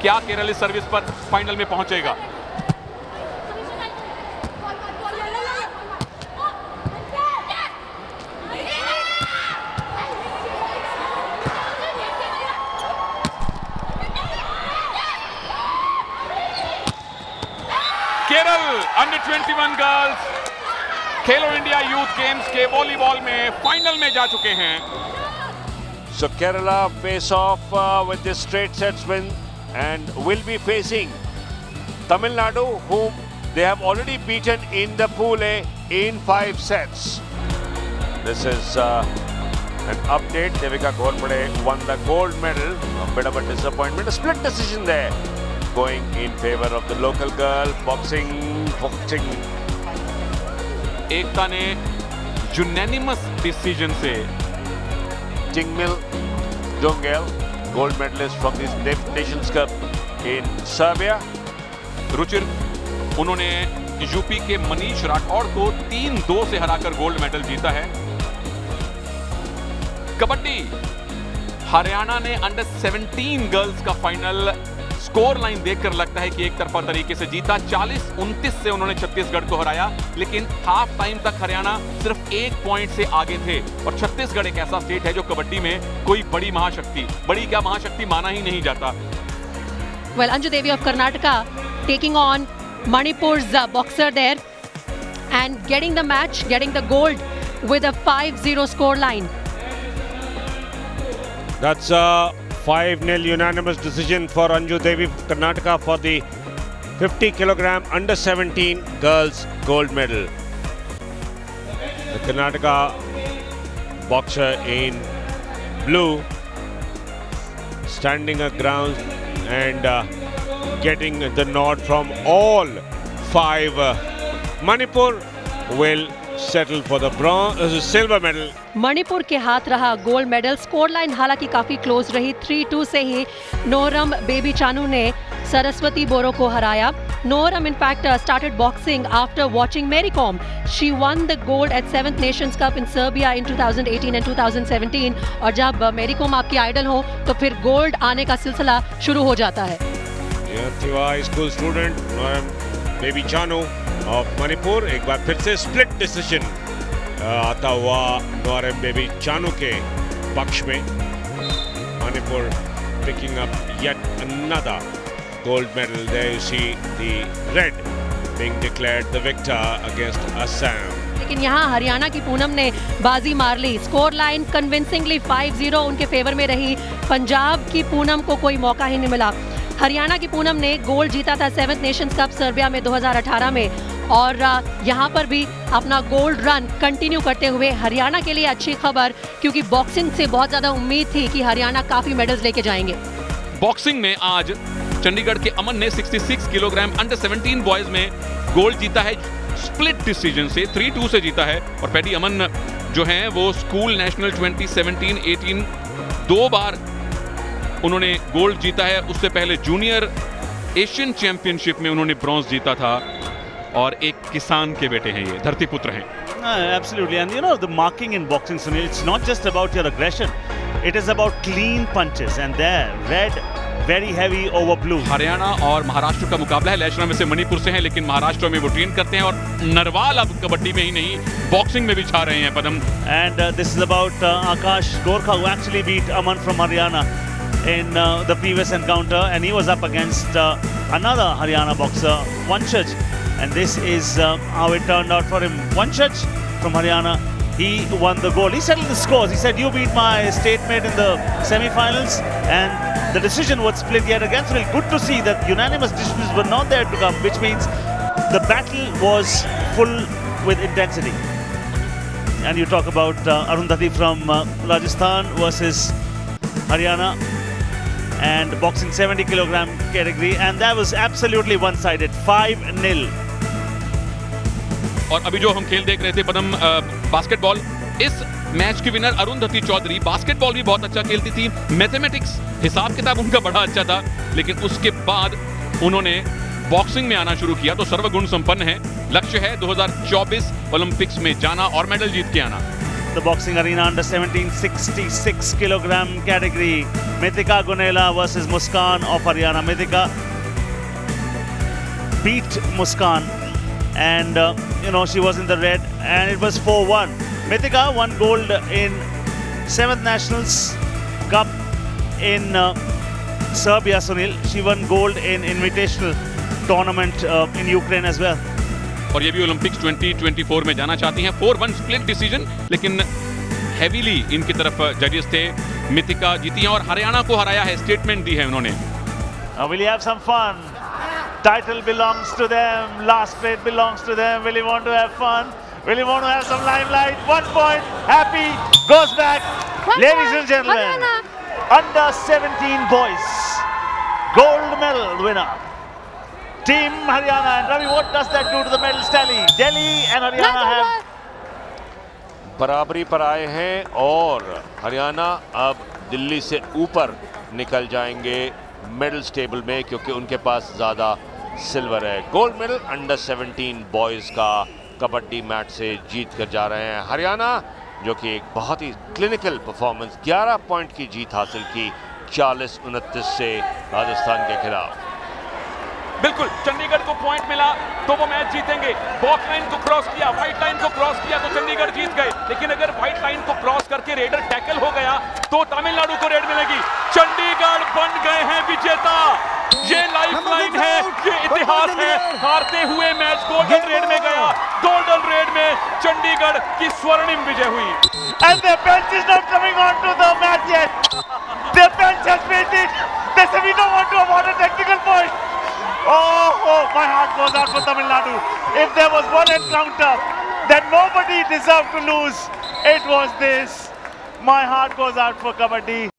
क्या केरल इस सर्विस पर फाइनल में पहुंचेगा? केरल अंडर 21 गर्ल्स खेलो इंडिया यूथ गेम्स के वॉलीबॉल में फाइनल में जा चुके हैं। So Kerala face off with this straight sets win and will be facing Tamil Nadu, whom they have already beaten in the Pool A in 5 sets. This is an update. Devika Ghorpade won the gold medal. A bit of a disappointment. A split decision there, going in favor of the local girl. Boxing. एकता ने unanimous decision से Jingmil Dongel, gold medalist from this Nations Cup in Serbia. Ruchir, उन्होंने UP के मनीष राठौड़ को 3-2 से हराकर gold medal जीता है। कबड्डी, हरियाणा ने अंडर 17 गर्ल्स का फाइनल स्कोर लाइन देखकर लगता है कि एक तरफा तरीके से जीता। 40-29 से उन्होंने छत्तीसगढ़ को हराया, लेकिन हाफ टाइम तक हरियाणा सिर्फ 1 पॉइंट से आगे थे। और छत्तीसगढ़ एक ऐसा स्टेट है जो कबड्डी में कोई बड़ी महाशक्ति, बड़ी क्या महाशक्ति माना ही नहीं जाता। Well, Anju Devi of Karnataka taking on Manipur's boxer there and getting the match, getting the gold with a 5-0 score line. That's a 5-0 unanimous decision for Anju Devi of Karnataka for the 50 kilogram under 17 girls gold medal. The Karnataka boxer in blue standing her ground and getting the nod from all 5. Manipur will settle for the silver medal. Manipur के हाथ रहा gold medal. Score line हालांकि काफी close रही। 3-2 से ही नोरम baby Chanu ने सरस्वती बोरो को हराया। Noram in fact started boxing after watching Mary Kom. She won the gold at 7th Nations Cup in Serbia in 2018 and 2017. और जब Mary Kom आपकी आइडल हो तो फिर गोल्ड आने का सिलसिला शुरू हो जाता है। High school student Noram Baby Chanu of Manipur, एक बार फिर से स्प्लिट डिसीजन आता हुआ नोरम बेबी चानू के पक्ष में। Manipur picking up yet another gold medal. There you see the red being declared the victor against Assam. लेकिन यहाँ हरियाणा की पूनम ने बाजी मार ली। स्कोर लाइन कन्विंसिंगली 5-0 उनके फेवर में रही। पंजाब की पूनम को कोई मौका ही नहीं मिला। हरियाणा की पूनम ने गोल्ड जीता था 7th नेशंस कप सर्बिया में 2018 में, और यहाँ पर भी अपना गोल्ड रन कंटिन्यू करते हुए हरियाणा के लिए अच्छी खबर, क्योंकि बॉक्सिंग से बहुत ज्यादा उम्मीद थी कि हरियाणा काफी मेडल्स लेके जाएंगे। बॉक्सिंग में आज चंडीगढ़ के अमन ने 66 किलोग्राम अंडर 17 बॉयज में गोल्ड जीता है। स्प्लिट डिसीजन से 3-2 से जीता है। और पैडी अमन जो हैं वो स्कूल नेशनल 2017-18 2 बार उन्होंने गोल्ड जीता है। उससे पहले जूनियर एशियन चैंपियनशिप में उन्होंने ब्रॉन्ज जीता था। और एक किसान के बेटे हैं, ये धरती पुत्र हैं। Absolutely, and you know the marking in boxing, Sunil, it's not just about your aggression, it is about clean punches, and there red very heavy over blue. Haryana और महाराष्ट्र का मुकाबला है। लैशना में से मणिपुर से हैं, लेकिन महाराष्ट्र में वो ट्रेन करते हैं। और नरवाल अब कबड्डी में ही नहीं बॉक्सिंग में भी छा रहे हैं पदम। And this is about Akash Gorkha, who actually beat Aman from Haryana in the previous encounter, and he was up against another Haryana boxer, Vanshaj, and this is how it turned out for him. Vanshaj from Haryana, he won the gold. He settled the scores. He said, "You beat my state mate in the semi-finals," and the decision was split yet again. So good to see that unanimous decisions were not there to come, which means the battle was full with intensity. And you talk about Arundhati from Rajasthan versus Haryana, and boxing 70 kilogram category, and that was absolutely one-sided, 5-0. और अभी जो हम खेल देख रहे थे पदम, basketball, इस match की विनर अरुंधति चौधरी बास्केटबॉल भी बहुत अच्छा खेलती थी। मैथमेटिक्स हिसाब किताब उनका बड़ा अच्छा था, लेकिन उसके बाद उन्होंने बॉक्सिंग में आना शुरू किया। तो सर्वगुण संपन्न है। लक्ष्य है 2024 ओलंपिक्स में जाना और मेडल जीत के आना। the boxing arena under 17 66 kilogram category. Mithika Gunela versus Muskan of Haryana. Mithika beat Muskan, and she was in the red, and it was 4-1. Mithika won gold in 7th Nationals Cup in Serbia, Sunil. She won gold in Invitational tournament in Ukraine as well. और ये भी Olympics 2024 में जाना चाहती हैं. 4-1 split decision, लेकिन heavily इनकी तरफ जजेस थे. मिथिका जीती हैं और हरियाणा को हराया है. स्टेटमेंट दी है उन्होंने. Will he have some fun? Title belongs to them. Last plate belongs to them. Will he want to have fun? Will he want to have some limelight? 1 point. Happy goes back. Ladies and gentlemen, under 17 boys, gold medal winner, Team Haryana. And Ravi, what does that do to the medal tally? Delhi and Haryana have बराबरी पर आए हैं और हरियाणा अब दिल्ली से ऊपर निकल जाएंगे मेडल्स टेबल में, क्योंकि उनके पास ज़्यादा सिल्वर है. गोल्ड मेडल अंडर 17 बॉयज़ का कबड्डी मैच से जीत कर जा रहे हैं हरियाणा, जो कि एक बहुत ही क्लिनिकल परफॉर्मेंस, 11 पॉइंट की जीत हासिल की 40-29 से राजस्थान के खिलाफ. बिल्कुल, चंडीगढ़ को पॉइंट मिला तो वो मैच जीतेंगे. बॉक्स लाइन को क्रॉस किया, व्हाइट लाइन को क्रॉस किया तो चंडीगढ़ जीत गए. लेकिन अगर व्हाइट लाइन को क्रॉस करके रेडर टैकल हो गया तो तमिलनाडु को रेड मिलेगी. चंडीगढ़ बन गए हैं विजेता. ये लाइफ लाइन है, ये इतिहास है. हारते हुए मैच गोल्डन रेड में गया. गोल्डन रेड में चंडीगढ़ की स्वर्णिम विजय हुई. And the bench is not coming on to the match yet. The bench has made it. They say we don't want to award a technical point. Oh, my heart goes out for Tamil Nadu. If there was one encounter that nobody deserved to lose, it was this. My heart goes out for Kabaddi.